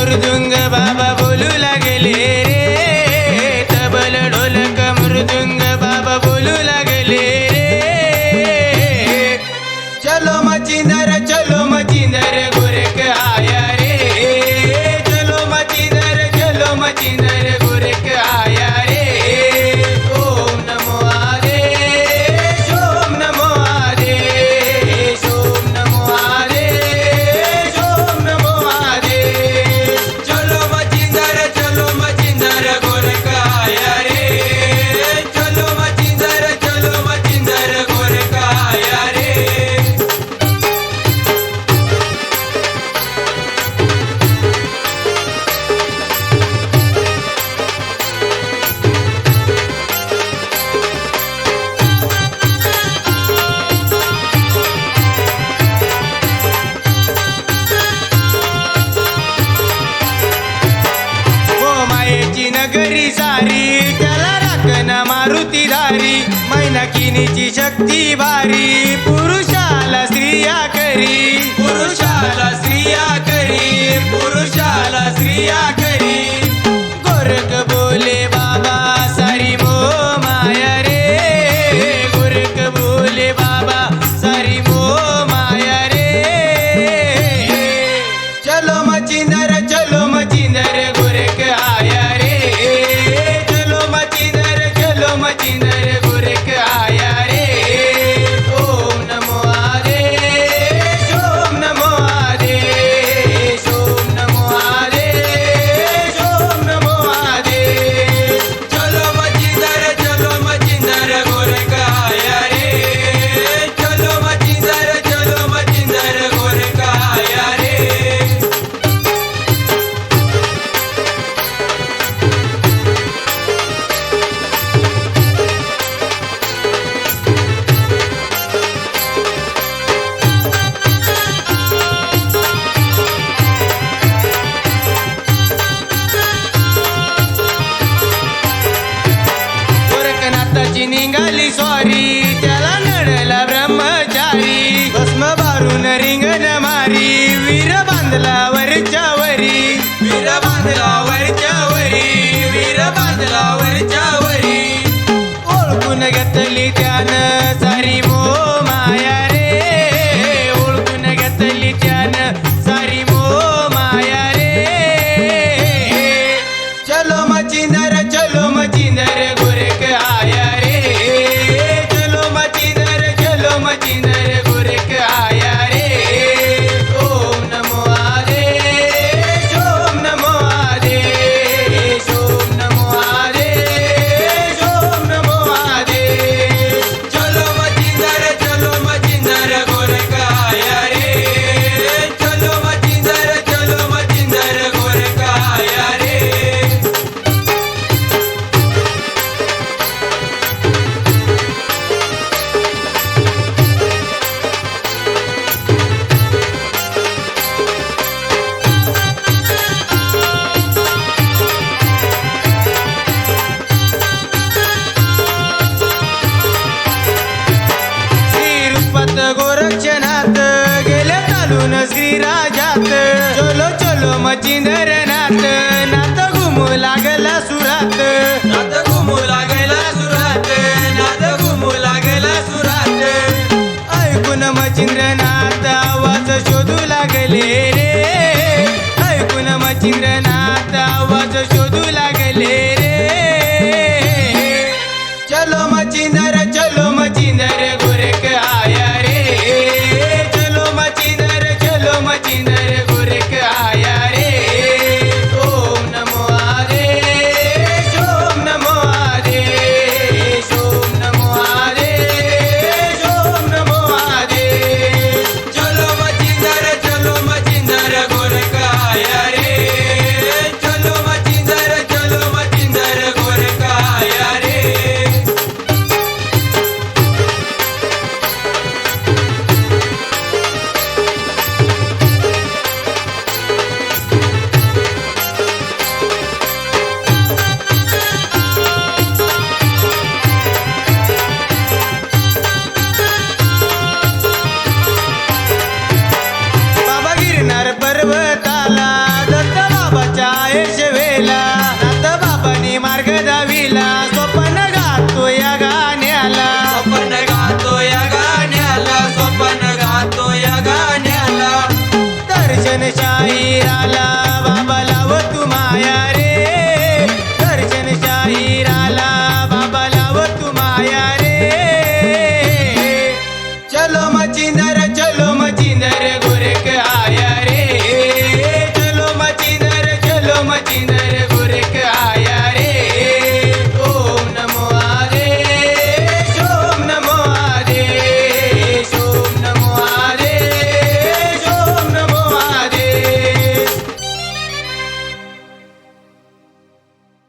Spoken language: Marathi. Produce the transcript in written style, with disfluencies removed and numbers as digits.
मृदुंग बाबा बोलू लागले रे, तबल ढोलक मृदुंग बाबा बोलू लागले रे। चलो मचिंदर गोरख आया रे, चलो मचिंदर गोरख आया रे। ओम नमो आदेश, ओम नमो आदेश, ओम नमो आदेश, ओम नमो आदेश। चलो मचिंदर गोरख आया रे, चलो मचिंदर गोरख आया रे। मायेची नगरी सारी त्याला राखना मारुती धारी, मैनाकिनीची शक्ती भारी पुरुषाला स्त्रिया करी, पुरुषाला स्त्रिया करी, पुरुषाला स्त्रिया करी। गोरख बोले बाबा सारी मो माया रे, गोरख बोले बाबा सारी मो माया रे। चलो मचिंदर गोरख आया रे, चलो मचिंदर गोरख आया रे। ओम नमो आदेश, ओम नमो आदेश, ओम नमो आदेश, ओम नमो आदेश। चलो मचिंदर गोरख आया रे, चलो मचिंदर गोरख आया रे। गोरखनाथाची निघाली स्वारी, त्याला नडला ब्रह्मचारी, भस्म बारून रिंगण मारी, वीर बांधला वरच्या वरी, वीर बांधला वरच्या वरी, वीर बांधला वरच्या वरी। ओळखून घेतली त्यानं सारी मो माया रे, ओळखून घेतली त्यानं सारी मो माया रे। चलो मचिंदर गोरख आया रे, चलो मचिंदर गोरख आया रे। ओम नमो आदेश, ओम नमो आदेश, ओम नमो आदेश, ओम नमो आदेश। चलो मचिंदर गोरख आया रे, चलो मचिंदर गोरख आया रे। श्रीरुपत गोरक्षनाथ गेले चालून श्रीराजात, चलो मचिंदर नाथ घुमू लागला सुरात, नाथ घुमू लागला सुरात, नाथ घुमू लागला सुरात। ऐकून मचिंद्रनाथ आवाज शोधू लागले रे, ऐकून मचिंद्रनाथ आवाज शोधू लागले रे। चलो मचिंदर गोरख आया रे, चलो मचिंदर गोरख आया रे। ओम नमो आदेश, ओम नमो आदेश, ओम नमो आदेश, ओम नमो आदेश। चलो मचिंदर गोरख आया रे, शाहीराला बाबा लाव तू माया रे दर्शन शाहीराला बाबा लाव तू माया रे चलो मचिंदर